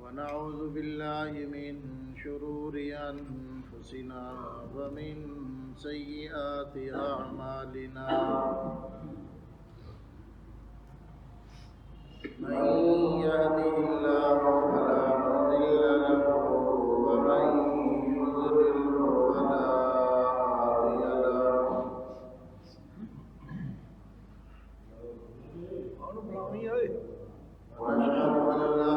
ونعوذ بالله من شرور أنفسنا ومن سيئات أعمالنا من يهده الله فلا مضل له ومن يضلل فلا هادي له ونشهد أن لا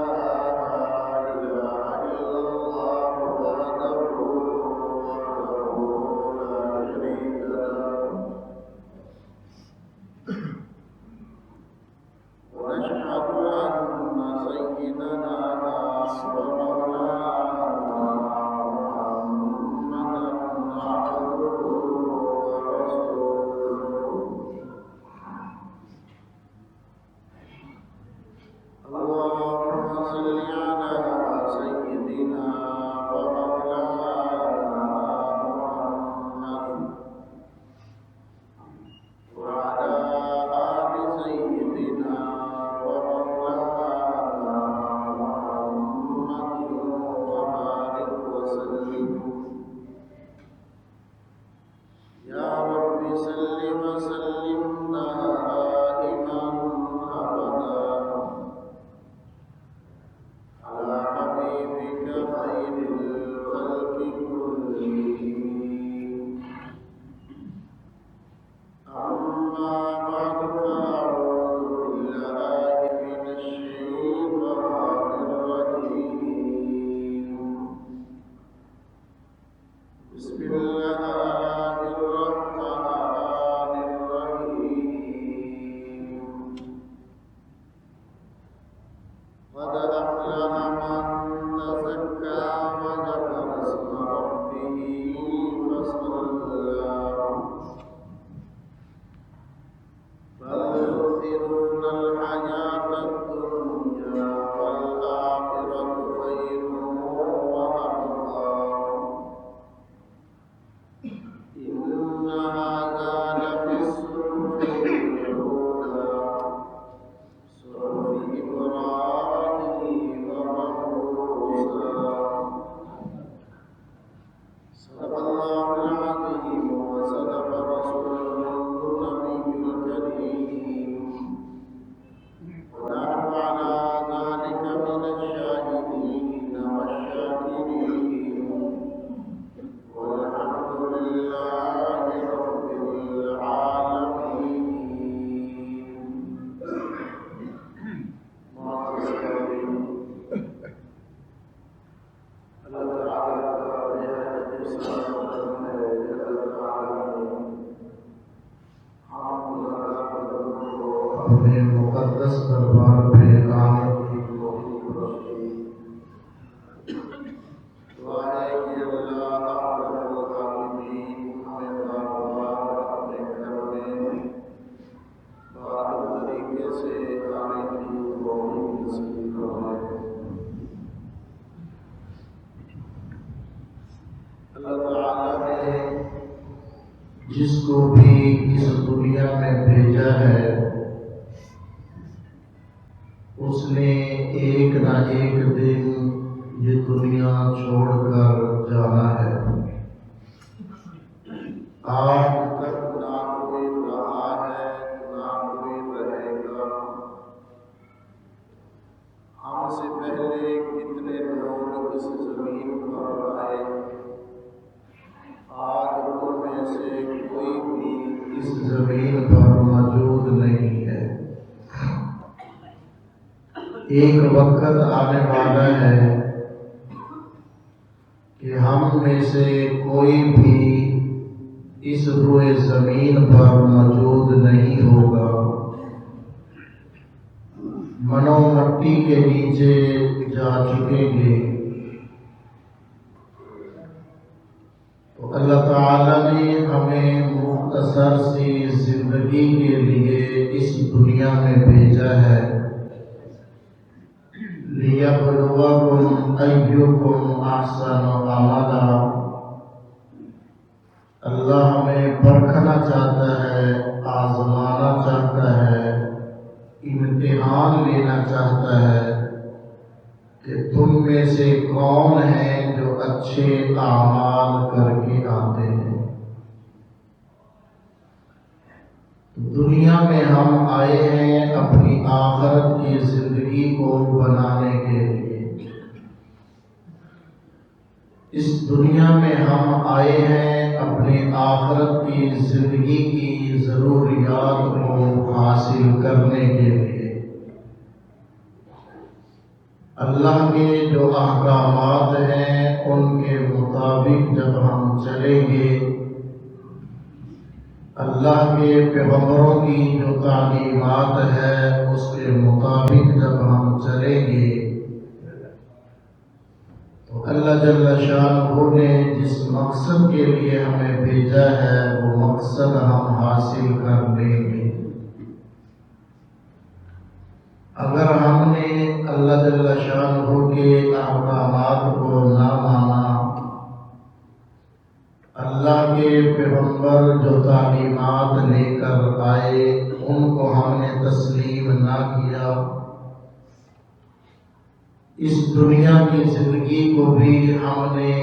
إله إلا الله وحده لا شريك له ونشهد أن سيدنا ومولانا محمدا عبده ورسوله اللهم صل على سيدنا ومولانا محمد وعلى آل سيدنا ومولانا محمد وبارك وسلم يا رب صل وسلم دائما أبدا على حبيبك خير الخلق كلهم أما بعد فأعوذ بالله من الشيطان الرجيم بسم الله الرحمن الرحيم قد أفلح من تزكى وذكر اسم ربه فصلى بل تؤثرون الحياة الدنيا والآخرة خير وأبقى إن هذا لفي الصحف الأولى صحف إبراهيم وموسى صدق الله العظيم وصدق رسوله النبي الكريم ونحن على ذلك من الشاهدين والشاكرين والحمد لله رب العالمين. اللہ تعالیٰ کا نہایت احسان کرم ہے جل العالمین. آپ کو اپنے مقدس دربار میں آنے کی توفیق بخشی. دعا ہے کہ اللہ رب العالمین ہمیں بار بار اپنے گھر میں بہتر طریقے سے آنے کی توفیق نصیب فرمائے. اللہ تعالیٰ نے جس کو بھی اس دنیا میں بھیجا ہے اس نے ایک نہ ایک دن یہ دنیا چھوڑ کر جانا ہے. آج تک نہ کوئی رہا ہے نہ کوئی رہے گا. ہم سے پہلے کتنے لوگ اس زمین پر آئے، آج ان میں سے کوئی بھی اس زمین پر موجود نہیں ہے. ایک وقت آنے والا ہے کہ ہم میں سے کوئی بھی اس روئے زمین پر موجود نہیں ہوگا. منو مٹی کے نیچے جا چکیں گے. تو اللہ تعالیٰ نے ہمیں مختصر سی زندگی کے لیے اس دنیا میں بھیجا ہے. لِيَبْلُوَكُمْ أَيُّكُمْ أَحْسَنُ عَمَلًا. اللہ ہمیں پرکھنا چاہتا ہے، آزمانا چاہتا ہے، امتحان لینا چاہتا ہے کہ کہ تم میں سے کون ہیں جو اچھے اعمال کر کے آتے ہیں۔ دنیا میں ہم آئے ہیں اپنی آخرت کی زندگی کو بنانے کے لیے۔ اس دنیا میں ہم آئے ہیں اپنی آخرت کی زندگی کی ضروریات کو حاصل کرنے کے لیے۔ اللہ کے جو احکامات ہیں ان کے مطابق جب ہم چلیں گے، اللہ کے پیغمبروں کی جو تعلیمات ہے اس کے مطابق جب ہم چلیں گے تو اللہ جل شانہ نے جس مقصد کے لیے ہمیں بھیجا ہے وہ مقصد ہم حاصل کر لیں گے۔ اگر ہم نے اللہ جل شانہ کے احکامات کو نہ مانا، اللہ کے پیغمبر جو تعلیمات لے کر آئے ان کو ہم نے تسلیم نہ کیا، اس دنیا کی زندگی کو بھی ہم نے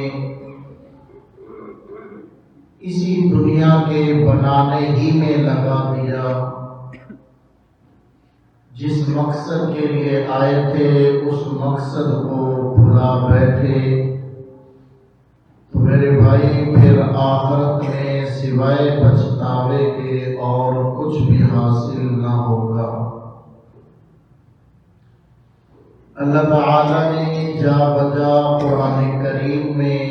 اسی دنیا کے بنانے ہی میں لگا دیا، جس مقصد کے لیے آئے تھے اس مقصد کو بھلا بیٹھے، تو میرے بھائی پھر آخرت میں سوائے پچھتاوے کے اور کچھ بھی حاصل نہ ہوگا۔ اللہ تعالیٰ نے جا بجا قرآن کریم میں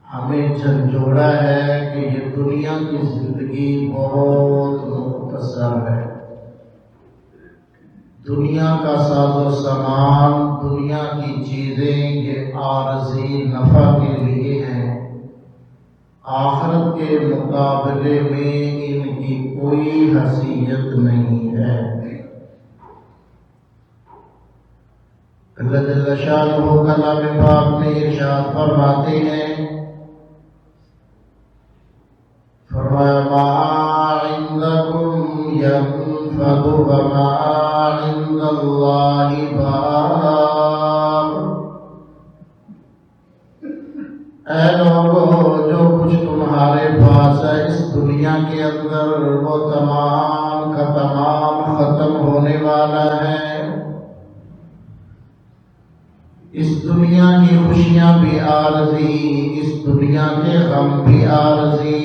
ہمیں جھنجھوڑا ہے کہ یہ دنیا کی زندگی بہت مختصر ہے۔ دنیا کا ساز و سامان، دنیا کی چیزیں یہ عارضی نفع کے لیے ہیں، آخرت کے مقابلے میں ان کی کوئی حیثیت نہیں ہے۔ اللہ جل شانہ کلام پاک میں ارشاد فرماتے ہیں، فرمایا ما عندکم ينفد وما عند اللہ باق۔ اے لوگو، جو کچھ تمہارے پاس ہے اس دنیا کے اندر وہ تمام کا تمام ختم ہونے والا ہے۔ اس دنیا کی خوشیاں بھی عارضی، اس دنیا کے غم بھی عارضی،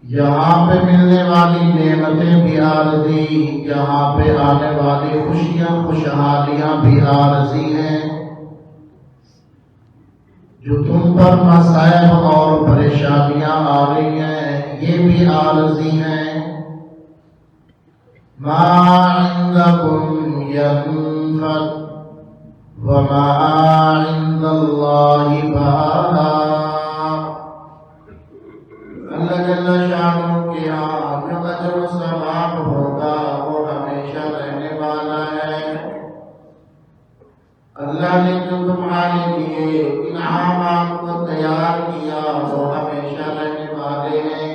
یہاں پہ ملنے والی نعمتیں بھی عارضی، یہاں پہ آنے والی خوشیاں خوشحالیاں بھی عارضی ہیں۔ جو تم پر مصائب اور پریشانیاں آ رہی ہیں یہ بھی عارضی ہیں۔ ما عندکم ينفد وما عند اللہ باق۔ اللہ جل شانہ کے یہاں جو اجر و ثواب ہوگا وہ ہمیشہ رہنے والا ہے۔ اللہ نے جو تمہارے لیے انعامات کو تیار کیا وہ ہمیشہ رہنے والے ہیں۔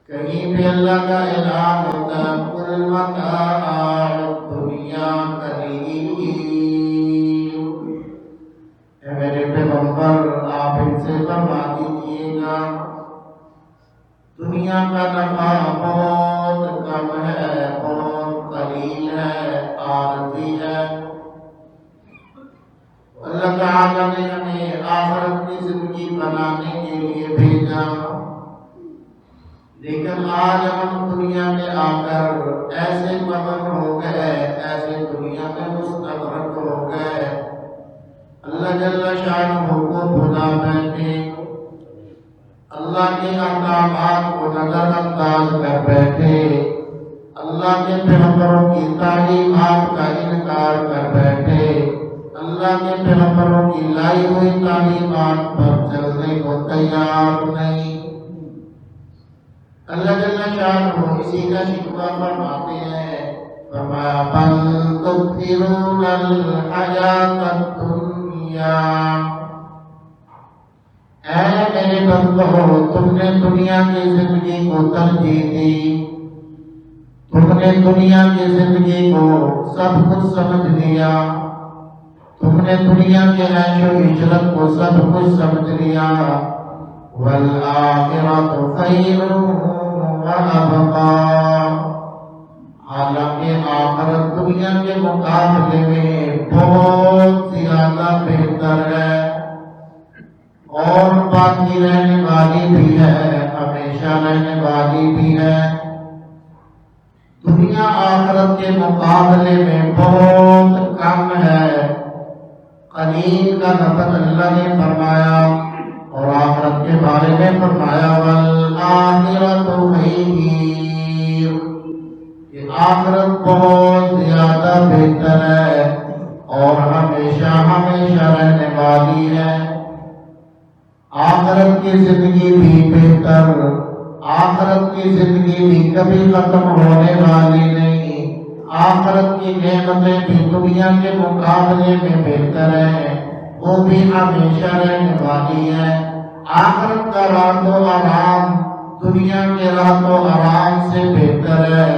کہیں بھی اللہ کا اعلان ہوتا ہے قل متاع الدنیا قلیل۔ اے میرے پیغمبر آپ ان سے فرما دیجیے گا دنیا کا نفع بہت کم ہے، بہت قلیل ہے، عارضی ہے۔ اللہ تعالیٰ نے ہمیں آخرت کی زندگی بنانے کے لیے بھیجا، لیکن آج ہم دنیا میں آ کر ایسے مغرور ہو گئے، ایسے دنیا میں مستغرق ہو گئے، اللہ جل شانہ کو بھلا بیٹھے، اللہ کے احکامات کو نظر انداز کر بیٹھے، اللہ کے پیغمبروں کی تعلیمات کا انکار کر بیٹھے، اللہ کے پیغمبروں کی لائی ہوئی تعلیمات پر چلنے کو تیار نہیں۔ اللہ جل شانہ اسی کا شکوہ فرماتے ہیں، فرمایا بل تؤثرون الحیاۃ الدنیا۔ اے میرے بندو، تم نے دنیا کی زندگی کو ترجیح دی، تم تم نے دنیا کی زندگی کو سب کچھ سمجھ لیا، تم نے دنیا کے عیش و عشرت کو سب کچھ سمجھ لیا، والآخرۃ خیر وابقا، حالانکہ آخرت دنیا کے مقابلے میں بہت زیادہ بہتر ہے اور باقی رہنے والی بھی ہے، ہمیشہ رہنے والی بھی ہے۔ دنیا آخرت کے مقابلے میں بہت کم ہے، قلیل کا لفظ اللہ نے فرمایا اور آخرت کے بارے میں فرمایا والآخرۃ خیر، کہ آخرت بہت زیادہ بہتر ہے اور ہمیشہ ہمیشہ رہنے والی ہے۔ آخرت کی زندگی بھی بہتر، آخرت کی زندگی بھی کبھی ختم ہونے والی نہیں، آخرت کی نعمتیں بھی دنیا کے مقابلے میں بہتر ہیں، وہ بھی ہمیشہ رہنے والی ہے۔ آخرت کا راحت و آرام دنیا کے راحت و آرام سے بہتر ہے،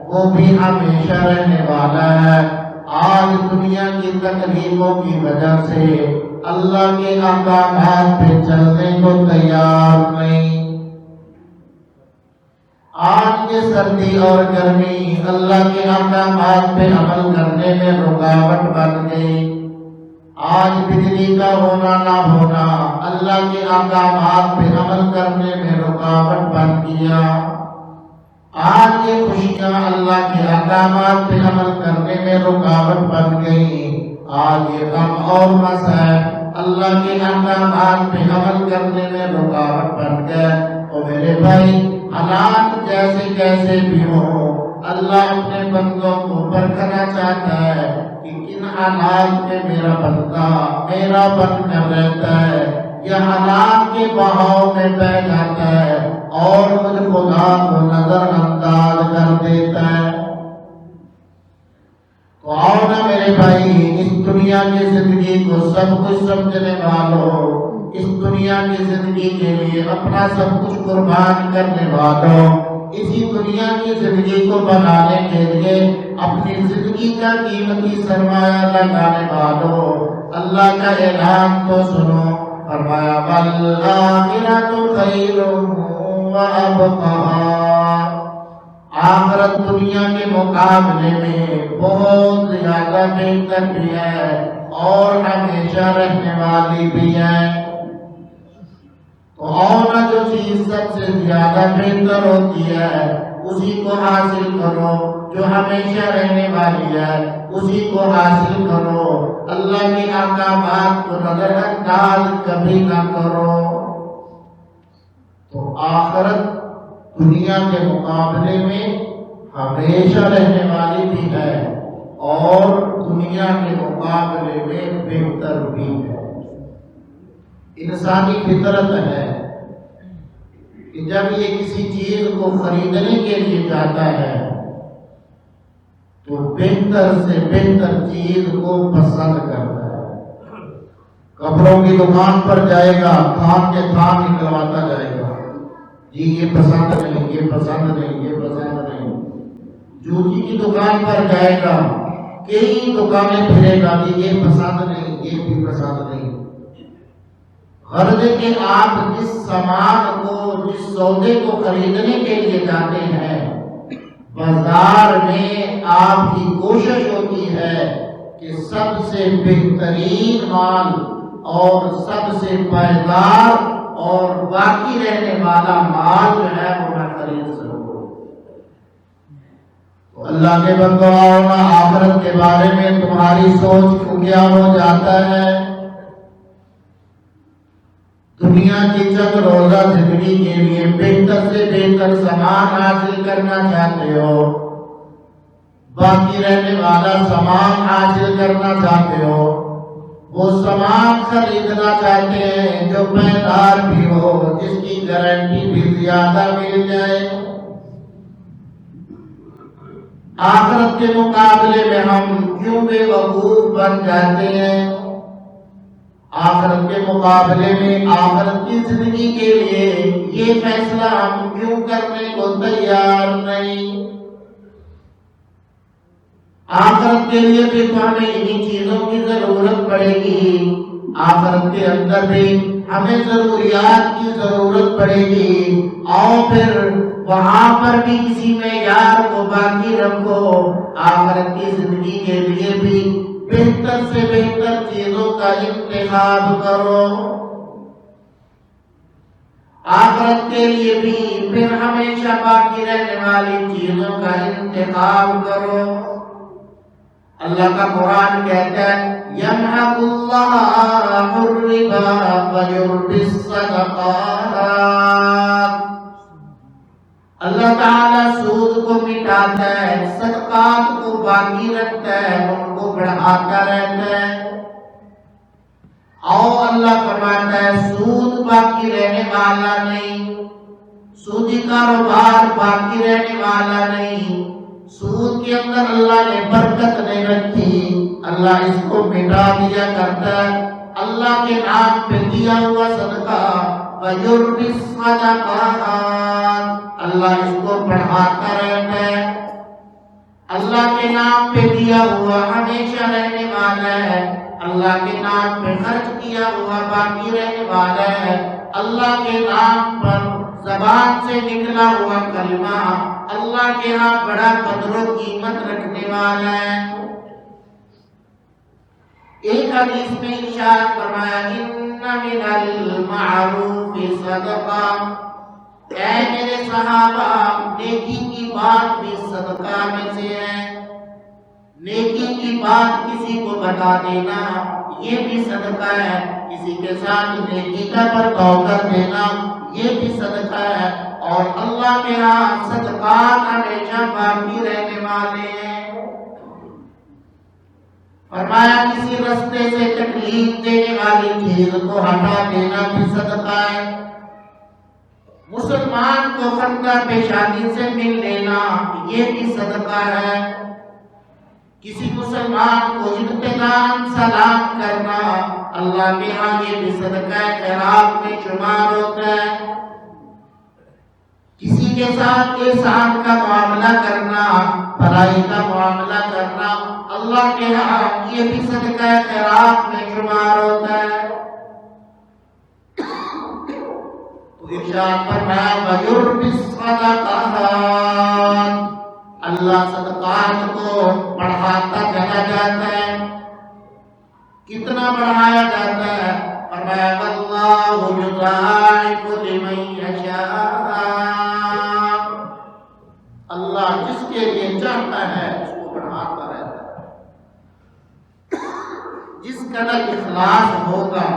وہ بھی ہمیشہ رہنے والا ہے۔ آج دنیا کی تکلیفوں کی وجہ سے اللہ کے احکامات پہ چلنے کو تیار نہیں۔ آج یہ سردی اور گرمی اللہ کے احکامات پہ عمل کرنے میں رکاوٹ بن گئی۔ آج بجلی کا ہونا نہ ہونا اللہ کے احکامات پہ عمل کرنے میں رکاوٹ بن گیا۔ آج یہ خوشیاں اللہ کے احکامات پہ عمل کرنے میں رکاوٹ بن گئی۔ آج یہ غم اور مصائب اللہ کے احکامات پہ عمل کرنے میں رکاوٹ بن گئے۔ اور میرے بھائی، حالات جیسے کیسے بھی ہوں، اللہ اپنے بندوں کو پرکھنا چاہتا ہے کہ کن حالات میں میرا بندہ میرا بن کر رہتا ہے یا حالات کے بہاؤ میں بہ جاتا ہے اور مجھ خدا کو نظر انداز کر دیتا ہے۔ تو آؤ نا میرے بھائی، اس دنیا کی زندگی کو سب کچھ سمجھنے والوں، اس دنیا کی زندگی کے لیے اپنا سب کچھ قربان کرنے والوں، اسی دنیا کی زندگی کو بنانے کے لیے اپنی زندگی کا قیمتی سرمایہ لگانے والوں، اللہ کا اعلان تو سنو، فرمایا والآخرۃ خیر وابقا، آخرت دنیا کے مقابلے میں بہت زیادہ بہتر بھی ہے اور ہمیشہ رہنے والی بھی ہے۔ تو اور جو چیز سب سے زیادہ بہتر ہوتی ہے اسی کو حاصل کرو، جو ہمیشہ رہنے والی ہے اسی کو حاصل کرو، اللہ کے احکامات کو نظر انداز کبھی نہ کرو۔ تو آخرت دنیا کے مقابلے میں ہمیشہ رہنے والی بھی ہے اور دنیا کے مقابلے میں بہتر بھی ہے۔ انسانی فطرت ہے کہ جب یہ کسی چیز کو خریدنے کے لیے جاتا ہے تو بہتر سے بہتر چیز کو پسند کرتا ہے۔ کپڑوں کی دکان پر جائے گا، تھان کے تھان نکلواتا جائے گا، جی یہ پسند نہیں، یہ پسند نہیں، یہ پسند نہیں۔ جوتی کی دکان پر جائے گا، کئی دکانیں پھرے گا، یہ پسند نہیں، یہ بھی پسند نہیں۔ غرض کہ آپ جس سامان کو، جس سودے کو خریدنے کے لیے جاتے ہیں، بازار میں آپ کی کوشش ہوتی ہے کہ سب سے بہترین مال اور سب سے پائیدار اور باقی رہنے والا مال جو ہے وہ میں خرید سکوں۔ تو اللہ کے بندوں، آخرت کے بارے میں تمہاری سوچ کو کیا ہو جاتا ہے؟ دنیا کی چند روزہ زندگی کے لیے بہتر سے بہتر سامان حاصل کرنا چاہتے ہو، باقی رہنے والا سامان حاصل کرنا چاہتے ہو، وہ سامان خریدنا چاہتے ہیں جو پائیدار بھی ہو، جس کی گارنٹی بھی زیادہ مل جائے۔ آخرت کے مقابلے میں ہم کیوں بے وقوف بن جاتے ہیں؟ آخرت کے مقابلے میں آخرت کی زندگی کے لیے یہ فیصلہ ہم کیوں کرنے کو تیار نہیں؟ آخرت کے لیے بھی تو ہمیں انہی چیزوں کی ضرورت پڑے گی، آخرت کے اندر بھی ہمیں ضروریات کی ضرورت پڑے گی، اور پھر وہاں پر بھی کسی معیار کو باقی رکھو، آخرت کی زندگی کے لیے بھی بہتر سے بہتر چیزوں کا انتخاب کرو، آخرت کے لیے بھی پھر ہمیشہ باقی رہنے والی چیزوں کا انتخاب کرو۔ اللہ کا قرآن کہتا ہے یمحق اللہ الربا ویربی الصدقات، اللہ تعالیٰ سود کو مٹاتا ہے، صدقات کو باقی رکھتا ہے، ان کو بڑھاتا رہتا ہے، اور اللہ فرماتا ہے سود باقی رہنے والا نہیں، سودی کاروبار باقی رہنے والا نہیں، سود کے اندر اللہ نے برکت نہیں رکھی، اللہ اس کو مٹا دیا کرتا ہے، اللہ کے نام پہ دیا ہوا صدقہ وَيُرْبِي الصَّدَقَاتِ، اللہ اس کو بڑھاتا رہتا ہے، اللہ کے نام پہ دیا ہوا ہمیشہ رہنے والا ہے، اللہ کے نام پہ خرچ کیا ہوا باقی رہنے والا ہے، اللہ کے نام پر زبان سے نکلا ہوا کلمہ اللہ کے ہاں بڑا قدر و قیمت رکھنے والا ہے۔ ایک حدیث میں ارشاد فرمایا ان من المعروف صدقہ، اے میرے صحابہ نیکی کی بات بھی صدقہ میں سے ہے، نیکی کی بات کسی کو بتا دینا یہ بھی صدقہ ہے، کسی کے ساتھ نیکی کا برتاؤ کر دینا یہ بھی صدقہ ہے، اور اللہ کے ہاں صدقات ہمیشہ باقی رہنے والے ہیں۔ فرمایا کسی رستے سے تکلیف دینے والی چیز کو ہٹا دینا بھی صدقہ ہے، مسلمان کو خندہ پیشانی سے مل لینا یہ بھی صدقہ ہے، کسی مسلمان کو ابتداءً سلام کرنا اللہ کے ہاں یہ بھی صدقہ خیرات میں شمار ہوتا ہے، کسی کے ساتھ احسان کا معاملہ کرنا، بھلائی کا معاملہ کرنا اللہ کے ہاں یہ بھی صدقہ خیرات میں شمار ہوتا ہے۔ تو ارشاد فرمایا وَيُرْبِي الصَّدَقَاتِ، اللہ صدقات کو بڑھاتا چلا جاتا ہے، کتنا بڑھایا جاتا ہے؟ فرمایا وَاللَّهُ يُضَاعِفُ لِمَن يَشَاءُ، اللہ جس کے لیے چاہتا ہے اس کو بڑھاتا رہتا ہے، جس قدر اخلاص ہوگا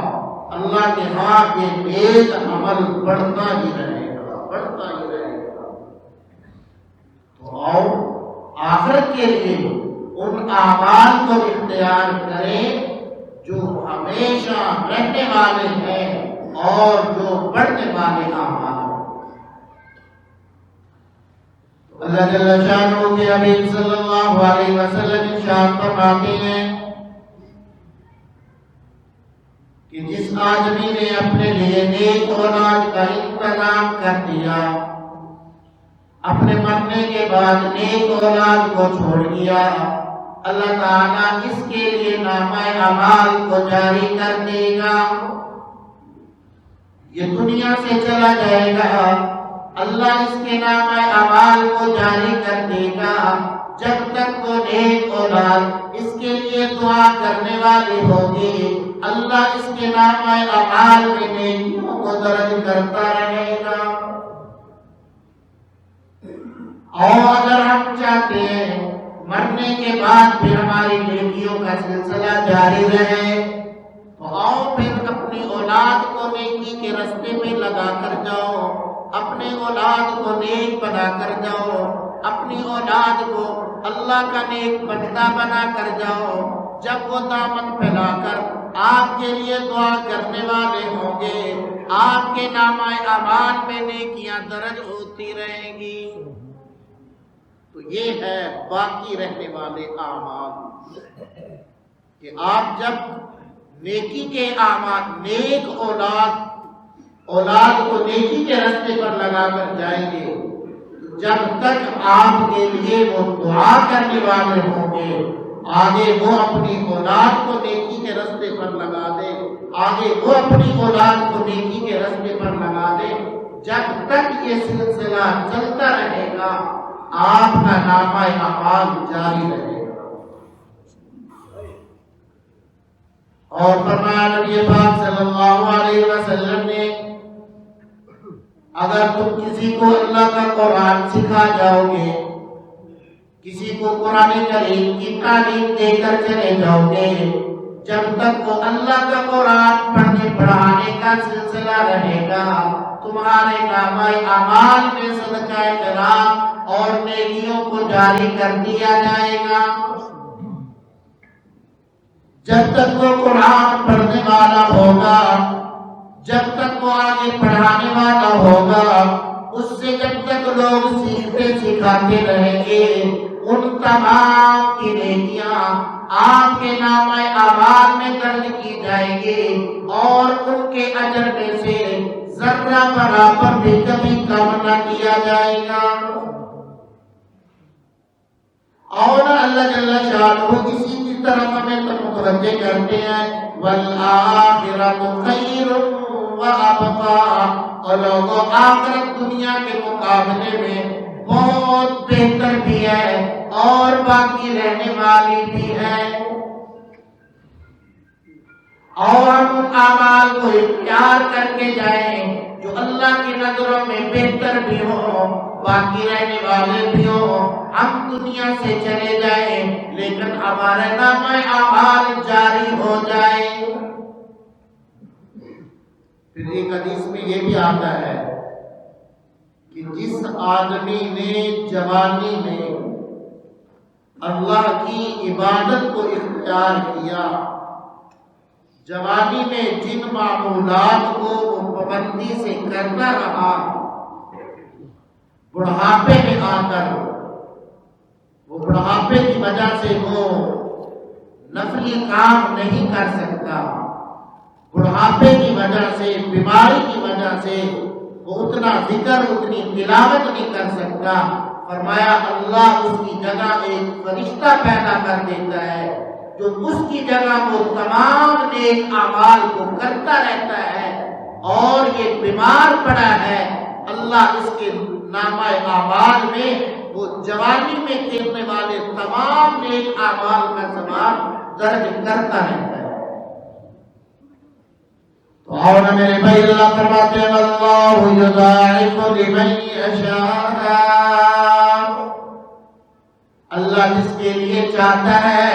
اللہ کے ہاں یہ نیک عمل بڑھتا ہی رہے گا، بڑھتا ہی رہے گا۔ تو آؤ آخرت کے لیے ان اعمال کو اختیار کریں جو ہمیشہ رہنے والے ہیں اور جو بڑھنے والے اعمال ہیں۔ اللہ جل شانہ کے حبیب صلی اللہ علیہ وسلم ارشاد فرماتے ہیں کہ جس آدمی نے اپنے لیے نیک اولاد کا انتظام کر دیا، اپنے مرنے کے بعد نیک اولاد کو چھوڑ دیا، اللہ تعالیٰ اس کے لیے نامہ اعمال کو جاری کر دے گا، یہ دنیا سے چلا جائے گا، اللہ اس کے نامہ اعمال کو جاری کر دے گا جب تک وہ نیک اولاد اس کے لیے دعا کرنے والی ہوگی، اللہ اس کے نامہ اعمال میں نیکیوں کو درج کرتا رہے گا۔ اور اگر ہم چاہتے ہیں مرنے کے بعد بھی ہماری نیکیوں کا سلسلہ جاری رہے تو آؤ پھر اپنی اولاد کو نیکی کے راستے میں لگا کر جاؤ، اپنے اولاد کو نیک بنا کر جاؤ، اپنی اولاد کو اللہ کا نیک بندہ بنا کر جاؤ، جب وہ دامن پھیلا کر آپ کے لیے دعا کرنے والے ہوں گے آپ کے نامہ اعمال میں نیکیاں درج ہوتی رہیں گی۔ تو یہ ہے باقی رہنے والے اعمال کہ آپ جب نیکی کے اعمال، نیک اولاد کو نیکی کے راستے پر لگا کر جائیں گے، جب تک آپ کے لیے وہ دعا کرنے والے ہوں گے، آگے وہ اپنی اولاد کو نیکی کے راستے پر لگا دے، آگے وہ اپنی اولاد کو نیکی کے راستے پر لگا دے، جب تک یہ سلسلہ چلتا رہے گا آپ کا نامہ اعمال جاری رہے گا۔ اور فرمایا نبی پاک صلی اللہ علیہ وسلم نے، اگر تم کسی کو اللہ کا قرآن سکھا جاؤ گے، کسی کو قرآن کریم کی تعلیم دے کر چلے جاؤ گے، جب تک وہ اللہ کا قرآن پڑھنے پڑھانے کا سلسلہ رہے گا، تمہارے نامہ اعمال میں صدقہ خیرات اور نیکیوں کو جاری کر دیا جائے گا۔ جب تک وہ قرآن پڑھنے والا ہوگا، جب تک وہ آگے پڑھانے والا ہوگا، اس سے جب تک لوگ سیکھتے سکھاتے رہیں گے، ان تمام کی نیکیاں آپ کے نامہ اعمال میں درج کی جائیں گی اور ان کے اجر میں سے ذرہ برابر بھی کبھی کم نہ کیا جائے گا۔ اور اللہ جل شانہ اسی کی طرف ہمیں متوجہ کرتے ہیں، وَالْآخِرَةُ خَيْرٌ وَأَبْقَىٰ، اور لوگوں آخرت دنیا کے مقابلے میں بہت بہتر بھی ہے اور باقی رہنے والی بھی ہے۔ اور ہم ان اعمال کو اختیار کر کے جائیں جو اللہ کی نظروں میں بہتر بھی ہوں، باقی رہنے والے بھی ہوں۔ ہم دنیا سے چلے جائیں لیکن ہمارا نامہ اعمال جاری ہو جائے۔ پھر ایک حدیث میں یہ بھی آتا ہے کہ جس آدمی نے جوانی میں اللہ کی عبادت کو اختیار کیا، جوانی میں جن معمولات کو وہ پابندی سے کرتا رہا، بڑھاپے میں آ کر وہ بڑھاپے کی وجہ سے وہ نفلی کام نہیں کر سکتا، بڑھاپے کی وجہ سے، بیماری کی وجہ سے وہ اتنا ذکر، اتنی تلاوت نہیں کر سکتا، فرمایا اللہ اس کی جگہ ایک فرشتہ پیدا کر دیتا ہے جو اس کی جگہ وہ تمام نیک اعمال کو کرتا رہتا ہے، اور یہ بیمار پڑا ہے، اللہ اس کے نامہ اعمال میں وہ جوانی میں کرنے والے تمام نیک اعمال کا ثواب درج کرتا رہتا ہے۔ تو اور میرے بھائی اللہ فرماتے ہیں اللہ یضاعف لمن یشاء، اللہ جس کے لیے چاہتا ہے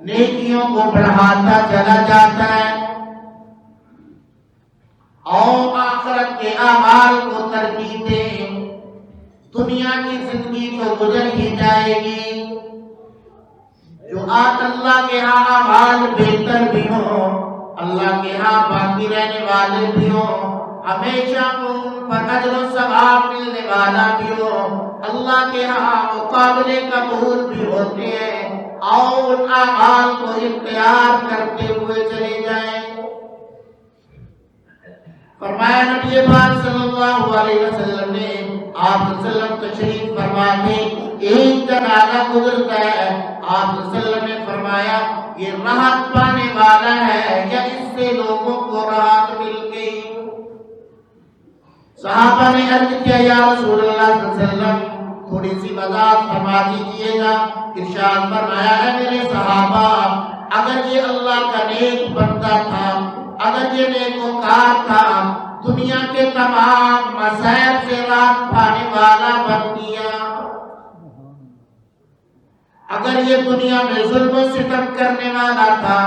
نیکیوں کو بڑھاتا چلا جاتا ہے اور آخرت کے اعمال کو ترجیح دے۔ دنیا کی زندگی تو گزر ہی جائے گی، جو آج اللہ کے ہاں اعمال بہتر بھی ہوں، اللہ کے ہاں باقی رہنے والے بھی ہوں، ہمیشہ ان پر اجر و ثواب ملنے والا بھی ہو، اللہ کے ہاں مقابلے قبول بھی ہوتے ہیں، اور ان اعمال کو اختیار کرتے ہوئے چلے جائیں۔ فرمایا نبی پاک صلی اللہ علیہ وسلم نے، آپ صلی اللہ علیہ وسلم تشریف فرما تھے، ایک جنازہ گزرتا ہے، آپ صلی اللہ علیہ وسلم نے فرمایا یہ راحت پانے والا ہے یا اس سے لوگوں کو راحت مل گئی؟ صحابہ نے عرض کیا یا رسول اللہ صلی اللہ علیہ وسلم تھوڑی سی وضاحت فرما دیجیے گا۔ ارشاد فرمایا ہے میرے صحابہ، اگر یہ اللہ کا نیک بندہ تھا، اگر یہ نیکوکار تھا، دنیا کے تمام مسائل سے راحت پانے والا بن گیا، اگر یہ دنیا میں ظلم و ستم کرنے والا تھا،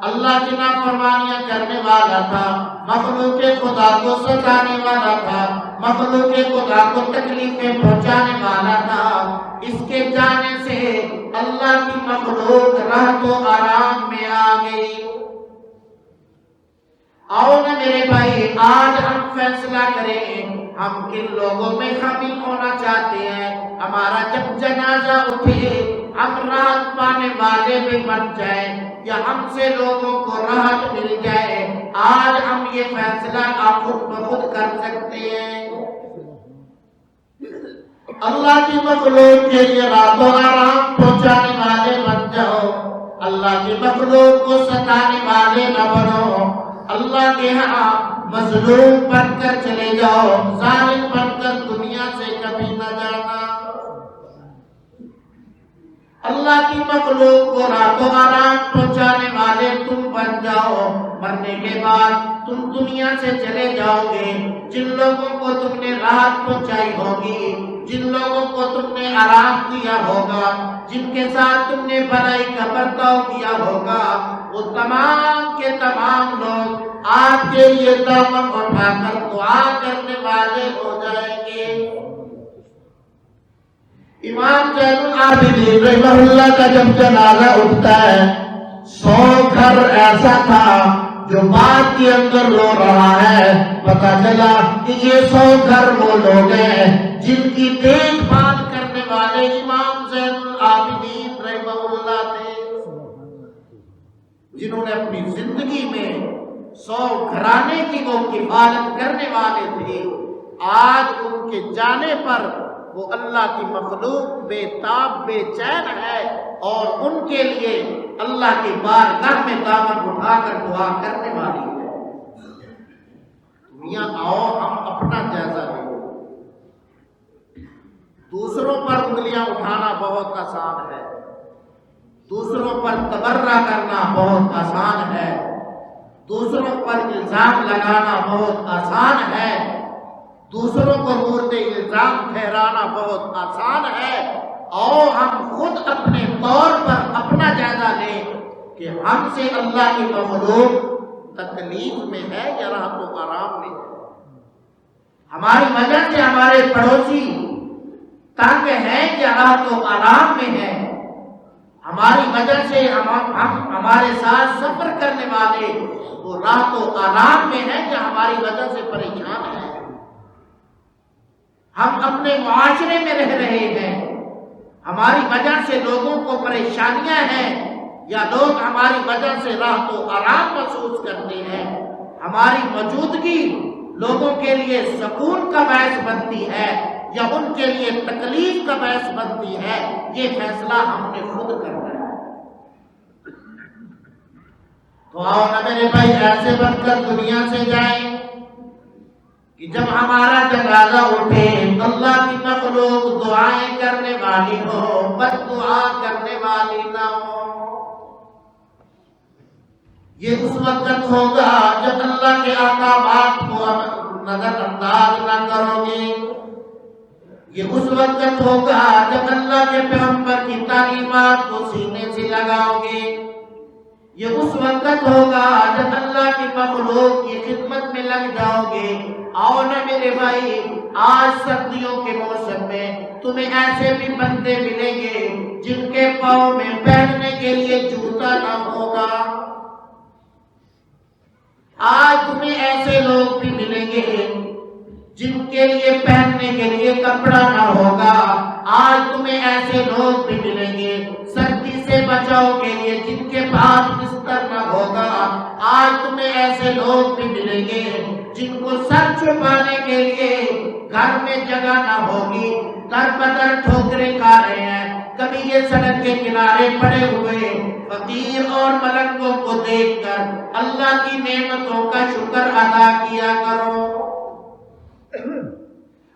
اللہ کی نافرمانیاں کرنے والا تھا، مخلوق خدا کو ستانے والا تھا، مخلوق خدا کو تکلیفیں پہنچانے والا تھا، اس کے جانے سے اللہ کی مخلوق راحت و آرام میں آ گئی۔ آؤ نا میرے بھائی، آج ہم فیصلہ کریں ہم کن لوگوں میں شامل ہونا چاہتے ہیں۔ ہمارا جب جنازہ اٹھے ہم راحت پانے والے بھی بن جائیں یا ہم سے لوگوں کو راحت مل جائے، آج ہم یہ فیصلہ آپ خود بخود کر سکتے ہیں۔ اللہ کی مخلوق کے لیے راحت و آرام پہنچانے والے بن جاؤ، اللہ کی مخلوق کو ستانے والے نہ بنو، اللہ کے ہاں مظلوم بن کر چلے جاؤ، ظالم بن کر دنیا سے کبھی نہ جانا۔ اللہ کی مخلوق کو راحت و آرام پہنچانے والے تم بن جاؤ، مرنے کے بعد تم دنیا سے چلے جاؤ گے، جن لوگوں کو تم نے راحت پہنچائی ہوگی، جن لوگوں کو تم نے آرام دیا ہوگا، جن کے ساتھ تم نے بھلائی کا برتاؤ کیا ہوگا، وہ تمام کے تمام لوگ آپ کے لیے دامن اٹھا کر دعا کرنے والے ہو جائیں گے۔ امام زین العابدین رحمہ اللہ کا جب جنازہ اٹھتا ہے، 100 گھر ایسا تھا جو بعد کے اندر رو رہا ہے، پتہ چلا کہ یہ 100 گھر وہ لوگ ہیں جن کی دیکھ بھال کرنے والے امام زین العابدین رحمہ اللہ تھے، جنہوں نے اپنی زندگی میں 100 گھرانے کی وہ کفالت کرنے والے تھے۔ آج ان کے جانے پر وہ اللہ کی مخلوق بے تاب بے چین ہے، اور ان کے لیے اللہ کی بارگاہ میں دامن اٹھا کر دعا کرنے والی ہے۔ میاں آؤ ہم اپنا جائزہ لیں۔ دوسروں پر انگلیاں اٹھانا بہت آسان ہے، دوسروں پر تبرہ کرنا بہت آسان ہے، دوسروں پر الزام لگانا بہت آسان ہے، دوسروں کو مورد الزام ٹھہرانا بہت آسان ہے۔ اور ہم خود اپنے طور پر اپنا جائزہ لیں کہ ہم سے اللہ کی مخلوق تکلیف میں ہے یا راحت و آرام میں ہے۔ ہماری وجہ سے ہمارے پڑوسی تنگ ہیں یا راحت و آرام میں ہے، ہماری وجہ سے ہمارے ساتھ سفر کرنے والے وہ راحت و آرام میں ہیں یا ہماری وجہ سے پریشان ہیں۔ ہم اپنے معاشرے میں رہ رہے ہیں، ہماری وجہ سے لوگوں کو پریشانیاں ہیں یا لوگ ہماری وجہ سے راحت و آرام محسوس کرتے ہیں، ہماری موجودگی لوگوں کے لیے سکون کا باعث بنتی ہے یا ان کے لیے تکلیف کا باعث بنتی ہے، یہ فیصلہ ہم نے خود کرنا ہے۔ تو آؤ نہ میرے بھائی ایسے بن کر دنیا سے جائیں کہ جب ہمارا جنازہ اٹھے اللہ کی مخلوق دعائیں کرنے والی ہو، بد دعا کرنے والی نہ ہو۔ یہ اس وقت ہوگا جب اللہ کے احکامات کو نظر انداز نہ کرو گے، یہ اس وقت ہوگا جب اللہ کے پیغمبر کی تعلیمات کو سینے سے لگاؤ گے، یہ اس وقت ہوگا جب اللہ کی مخلوق کی خدمت میں لگ جاؤ گے۔ آؤ نہ میرے بھائی، آج سردیوں کے موسم میں تمہیں ایسے بھی بندے ملیں گے جن کے پاؤں میں پہننے کے لیے جوتا نہ ہوگا، آج تمہیں ایسے لوگ بھی ملیں گے جن کے لیے پہننے کے لیے کپڑا نہ ہوگا، آج تمہیں ایسے لوگ بھی ملیں گے سردی سے بچاؤ کے لیے جن کے پاس بستر نہ ہوگا، آج تمہیں ایسے لوگ بھی ملیں گے جن کو سر چھپانے کے لیے گھر میں جگہ نہ ہوگی، در بدر ٹھوکریں کھا رہے ہیں۔ کبھی یہ سڑک کے کنارے پڑے ہوئے فقیر اور ملنگوں کو دیکھ کر اللہ کی نعمتوں کا شکر ادا کیا کرو،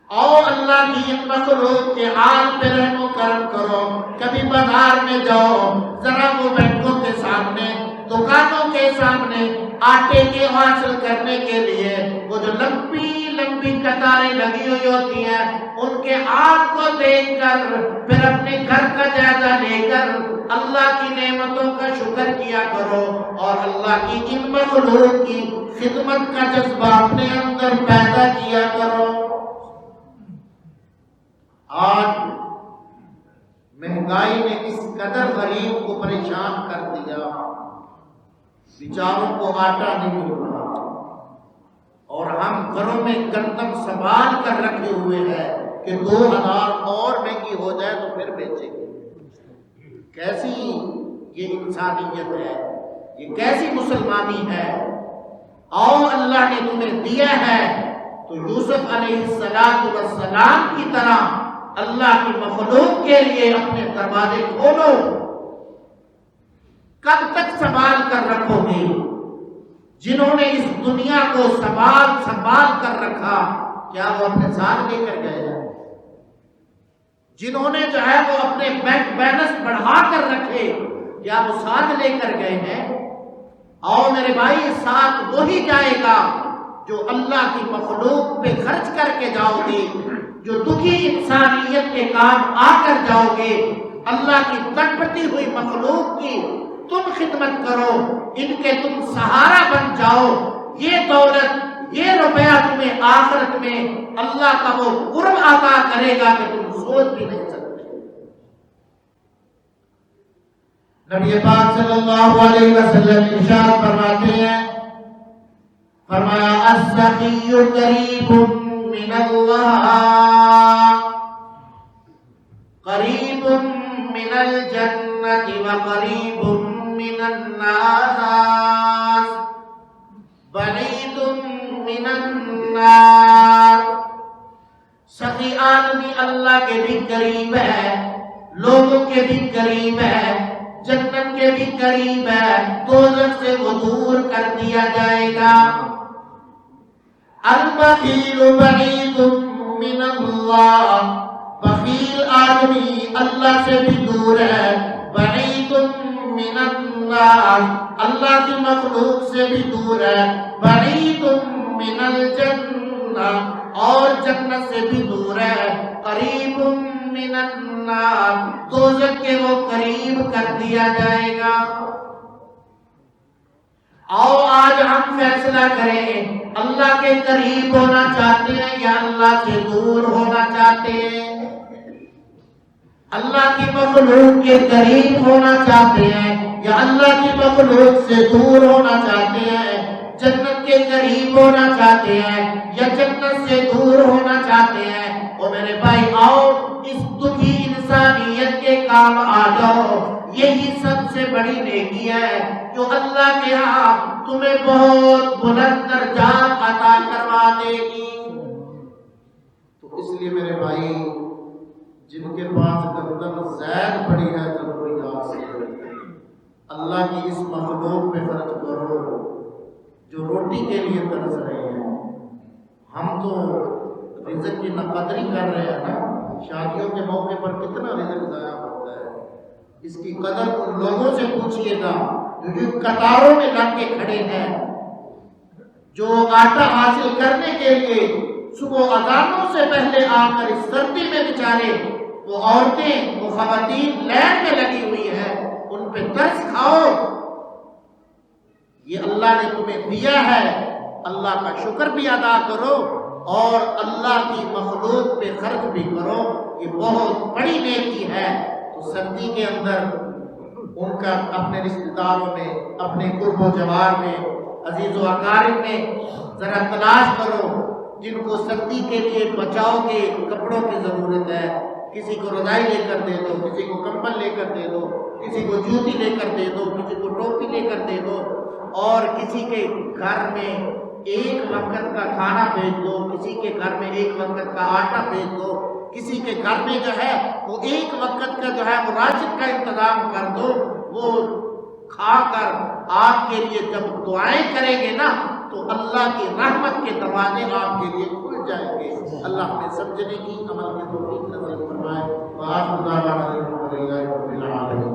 اور اللہ کی ان مخلوق کے حال پہ رحم و کرم کرو۔ کبھی بازار میں جاؤ، ذرا وہ بینکوں کے سامنے، دکانوں کے سامنے آٹے کے حاصل کرنے کے لیے وہ جو لمبی لمبی قطاریں لگی ہوئی ہوتی ہیں، ان کے حال کو دیکھ کر پھر اپنے گھر کا جائزہ لے کر اللہ کی نعمتوں کا شکر کیا کرو، اور اللہ کی ان مخلوق کی خدمت کا جذبہ اپنے اندر پیدا کیا کرو۔ آج مہنگائی نے اس قدر غریب کو پریشان کر دیا، بیچاروں کو آٹا نہیں مل رہا، اور ہم گھروں میں گندم سنبھال کر رکھے ہوئے ہیں کہ 2000 اور مہنگی ہو جائے تو پھر بیچیں گے۔ کیسی یہ انسانیت ہے، یہ کیسی مسلمانی ہے؟ اور اللہ نے تمہیں دیا ہے تو یوسف علیہ السلام کی طرح اللہ کی مخلوق کے لیے اپنے دروازے کھولو۔ کب تک سنبھال کر رکھو گے؟ جنہوں نے اس دنیا کو سنبھال کر رکھا، کیا وہ اپنے ساتھ لے کر گئے ہیں؟ جنہوں نے جو ہے وہ اپنے بینک بیلنس بڑھا کر رکھے، کیا وہ ساتھ لے کر گئے ہیں؟ اور میرے بھائی، ساتھ وہی جائے گا جو اللہ کی مخلوق پہ خرچ کر کے جاؤ گے، جو دکھی انسانیت کے کام آ کر جاؤ گے۔ اللہ کی تڑپتی ہوئی مخلوق کی تم خدمت کرو، ان کے تم سہارا بن جاؤ۔ یہ دولت، یہ روپیہ تمہیں آخرت میں اللہ کا وہ قرب عطا کرے گا کہ تم سوچ بھی نہیں سکتے۔ نبی پاک صلی اللہ علیہ وسلم ارشاد فرماتے ہیں، فرمایا السخی قریب من اللہ، قریب من الجنت وقریب من الناس، بعید من النار۔ سخی آدمی اللہ کے بھی قریب ہے، لوگوں کے بھی قریب ہے، جنت کے بھی قریب ہے، دوزخ سے وہ دور کر دیا جائے گا۔ البخیل بعید من اللہ، بخیل آدمی اللہ سے بھی دور ہے، بعید من الناس، اللہ کی مخلوق سے بھی دور ہے، بعید من الجنہ، اور جنت سے بھی دور ہے، قریب من النار، دوزخ کے وہ قریب کر دیا جائے گا۔ آؤ آج ہم فیصلہ کریں، اللہ کے قریب ہونا چاہتے ہیں یا اللہ سے دور ہونا چاہتے ہیں؟ اللہ کی مخلوق کے قریب ہونا چاہتے ہیں یا اللہ کی مخلوق سے دور ہونا چاہتے ہیں؟ جنت کے قریب ہونا چاہتے ہیں یا جنت سے دور ہونا چاہتے ہیں؟ اور میرے بھائی آؤ اس دکھی انسانیت کے کام آ جاؤ۔ یہی سب سے بڑی نیکی ہے جو اللہ کے ہاں تمہیں بہت بلند درجات عطا کروا دے گی۔ تو اس لیے میرے بھائی، جن کے پاس گردن زید پڑی ہے ضروریات سے، اللہ کی اس مخلوق پہ خرچ کرو جو روٹی کے لیے ترس رہے ہیں۔ ہم تو رزق کی نقدری کر رہے ہیں نا، شادیوں کے موقع پر کتنا رزق ضائع ہوتا ہے، اس کی قدر ان لوگوں سے پوچھئے گا جو قطاروں میں لگ کے کھڑے ہیں، جو آٹا حاصل کرنے کے لیے صبح اذانوں سے پہلے آ کر اس سردی میں بیچارے وہ عورتیں، وہ خواتین لائن میں لگی ہوئی ہیں، ان پہ ترس کھاؤ۔ یہ اللہ نے تمہیں دیا ہے، اللہ کا شکر بھی ادا کرو اور اللہ کی مخلوق پہ خرچ بھی کرو، یہ بہت بڑی نیکی ہے۔ تو سردی کے اندر ان کا اپنے رشتہ داروں میں، اپنے قرب و جوار میں، عزیز و اقارب میں ذرا تلاش کرو جن کو سردی کے لیے بچاؤ کے کپڑوں کی ضرورت ہے۔ کسی کو رضائی لے کر دے دو، کسی کو کمبل لے کر دے دو، کسی کو جوتی لے کر دے دو، کسی کو ٹوپی لے کر دے دو، اور کسی کے گھر میں ایک وقت کا کھانا بھیج دو، کسی کے گھر میں ایک وقت کا آٹا بھیج دو، کسی کے گھر میں جو ہے وہ ایک وقت کا جو ہے وہ راشن کا انتظام کر دو۔ وہ کھا کر آپ کے لیے جب دعائیں کریں گے نا تو اللہ کی رحمت کے دروازے آپ کے لیے کھل جائیں گے۔ اللہ ہمیں سمجھنے کی، عمل کی توفیق نصیب فرمائے۔ وآخر دعوانا الحمدللہ رب العالمین۔